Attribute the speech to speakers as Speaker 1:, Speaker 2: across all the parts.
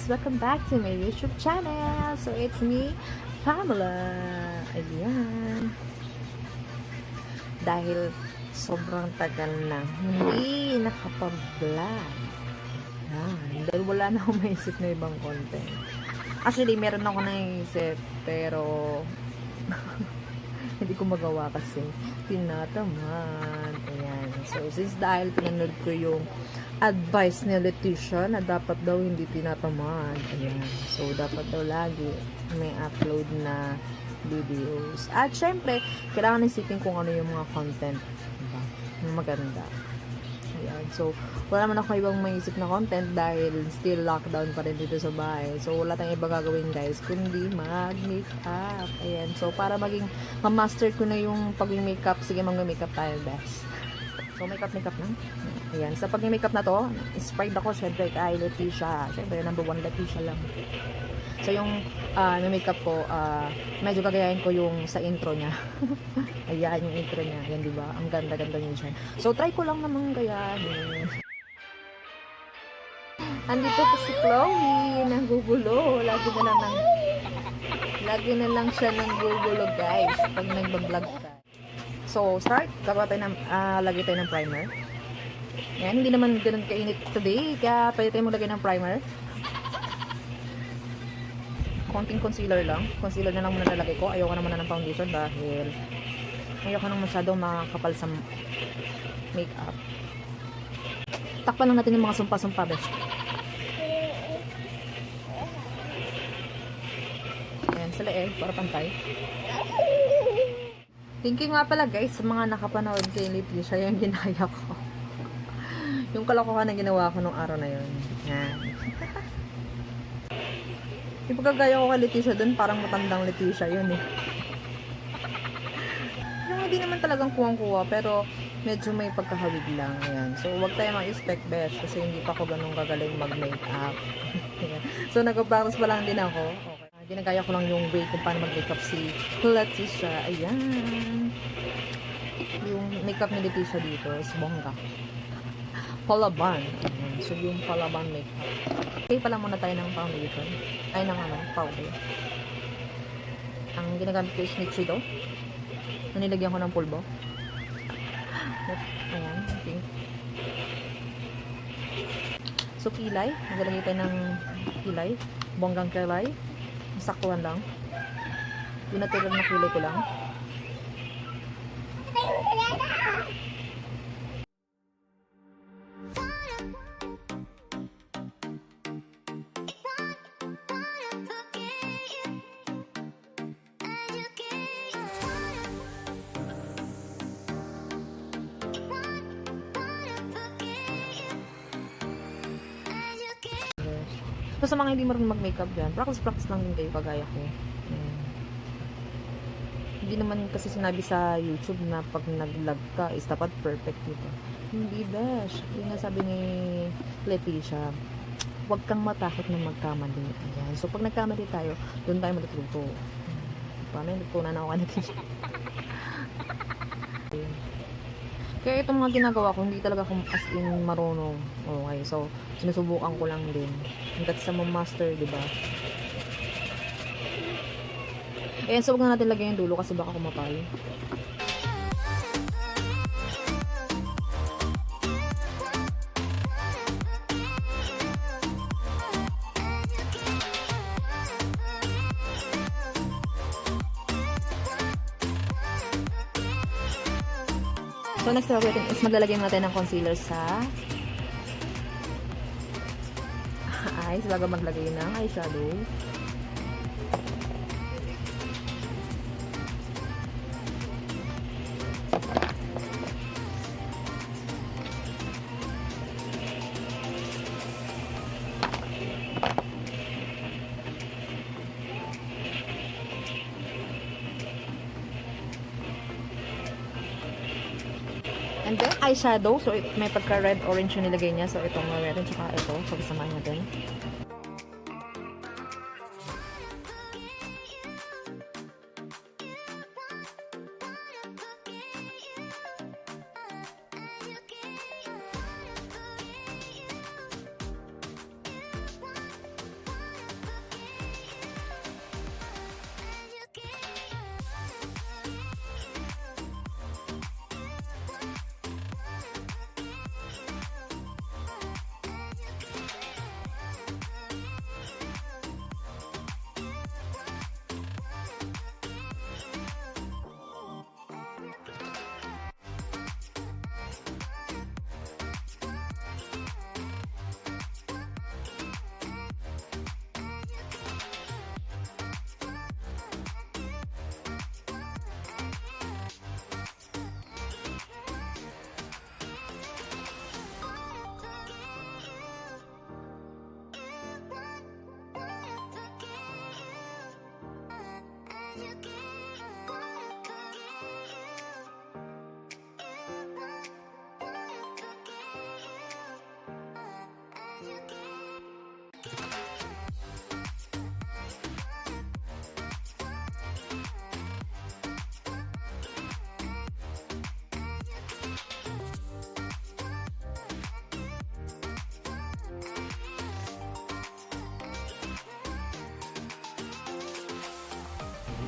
Speaker 1: guys! Welcome back to my YouTube channel! So, it's me, Pamela. Ayan. Dahil sobrang tagal na hindi nakapag-vlog. Dahil wala na akong maisip na ibang content. Actually, meron ako naisip, pero hindi ko magawa kasi tinatamad. Ayan. So, since dahil pinanood ko yung advice ni Leti sha na dapat daw hindi tinatamad. Ayan. So, dapat daw lagi may upload na videos. At syempre, kailangan isipin kung ano yung mga content. Diba? Yung maganda. Ayan. So, wala naman ako ibang maisip na content dahil still lockdown pa rin dito sa bahay. So, wala tayong iba gagawin guys, kundi mag-makeup. Ayan. So, para maging ma-master ko na yung pag-makeup, sige mag-makeup tayo best. So, makeup lang. Ayan. Sa pag-makeup na to, inspired ako syempre kay Leti sha. Syempre, number 1 Leti sha lang. So, yung makeup ko, medyo gagayahin ko yung sa intro niya. Ayan, yung intro niya. Ayan, diba? Ang ganda-ganda niya siya. So, try ko lang naman gayahin. Andito po si Chloe, nanggugulo. Lagi na lang siya nanggugulo, guys, pag nagbablog ka. So, start. Lagay tayo ng primer. Yan, hindi naman ganun kainit today, kaya pwede tayo maglagay ng primer. Konting concealer lang. Concealer na lang muna nalagay ko. Ayoko naman na ng foundation dahil ayoko nang masyadong makakapal sa makeup. Takpan lang natin yung mga sumpa-sumpa, besh. Ayan, sa leeg, para pantay. Thank you nga pala guys sa mga nakapanood kay Leti sha, yung ginaya ko. Yung kalokohan na ginawa ko nung araw na yun. Yan. Yung pagkagaya ko kay Leti sha dun, parang matandang Leti sha yun eh. Yung hindi naman talagang kuwang-kuwa, pero medyo may pagkahawig lang. Ayan. So, huwag tayo mag-expect besh kasi hindi pa ako ganun kagaling mag-makeup. So, nag-practice pa lang din ako. Okay. Ginagaya ko lang yung way kung paano mag-makeup si Leti sha. Ayan. Yung makeup ni Leti sha dito is bongga. Palaban. Ayan. So, yung palaban makeup. Okay, pala muna tayo ng foundation. Ay, ng powder. Ang ginagamit ko is Nichido. Nilagyan ko ng pulbo. Ayan, pink. So, kilay. Nagalagay tayo ng kilay. Bonggang kilay. Saktuhan lang. Yung natural na kilay ko lang. So, sa mga hindi marunong mag-makeup yan, practice lang din kayo kagaya ko. Hindi naman kasi sinabi sa YouTube na pag nag-vlog ka is dapat perfect dito. Hindi besh. Yung nasabi ni Leti sha, huwag kang matakot na magkamali. Ayan. So, pag nagkamali tayo, doon tayo matututo. Paano yung nagtuna na ako ka Leti sha? Kaya itong mga ginagawa ko, hindi talaga akong as in marunong. Okay, so, sinusubukan ko lang din. Hanggat sa master, diba? Ayan, so huwag na natin lagyan yung dulo kasi baka kumapal. So, next step natin is maglalagay natin ng concealer sa eyes bago maglagay ng eyeshadow. And then, eyeshadow. So, may pagka-red-orange yung nilagay niya. So, itong red at saka ito. So, kasamahan natin.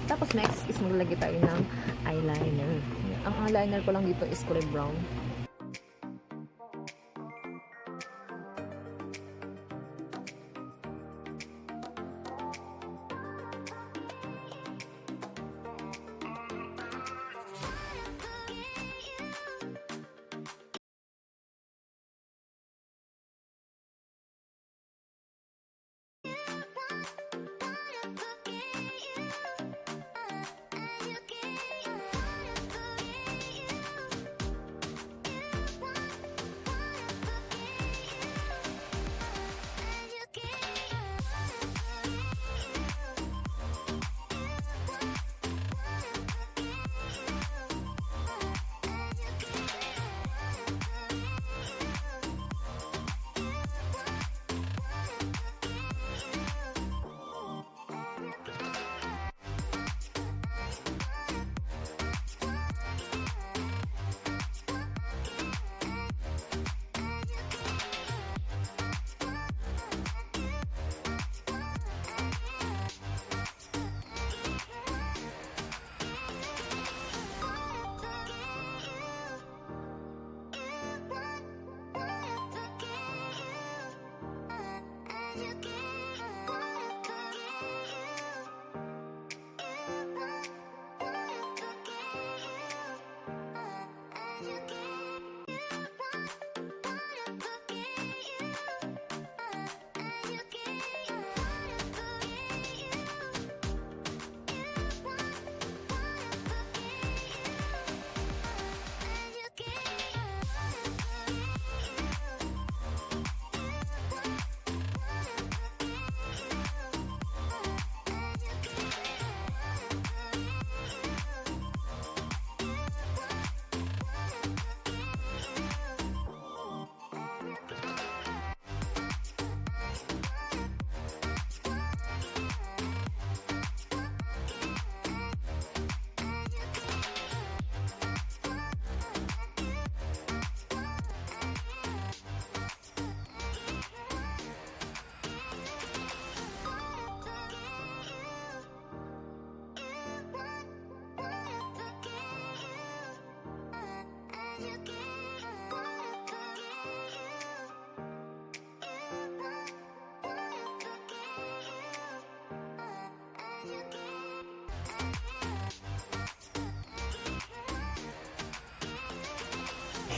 Speaker 1: Tapos next is maglalagay tayo ng eyeliner. Ang eyeliner ko lang dito is kulay brown.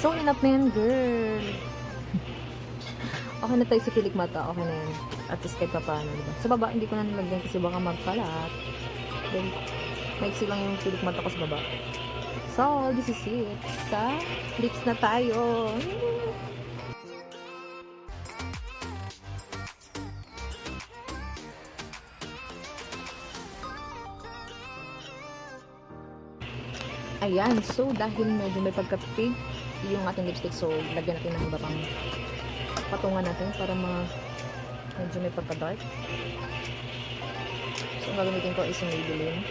Speaker 1: So, enough na yan, girl. Okay na tayo sa pilik mata. Okay na yan. At least kahit pa paano, diba? Sa baba, hindi ko na nilagyan kasi baka magkalat. Then, maiksi lang yung pilik mata ko sa baba. So, this is it. Sa lips na tayo. Ayan. So, dahil medyo may pagka-pink yung ating lipstick, so lagyan natin ng iba pang patungan natin para medyo may pagka-dark. So, ang gagamitin ko is yung Maybelline.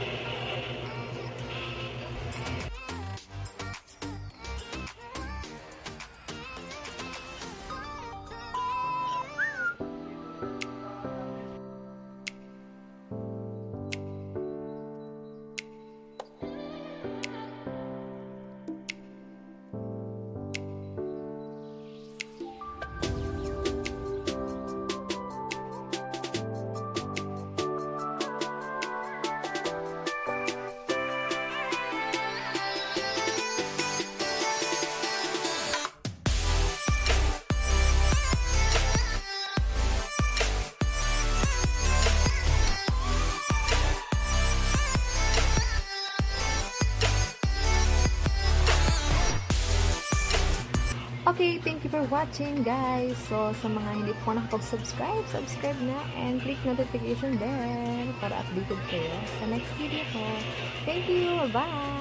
Speaker 1: Okay, thank you for watching, guys. So, sa mga hindi po nakapag-subscribe, subscribe na and click notification bell para updated kayo sa next video ko. Thank you! Bye!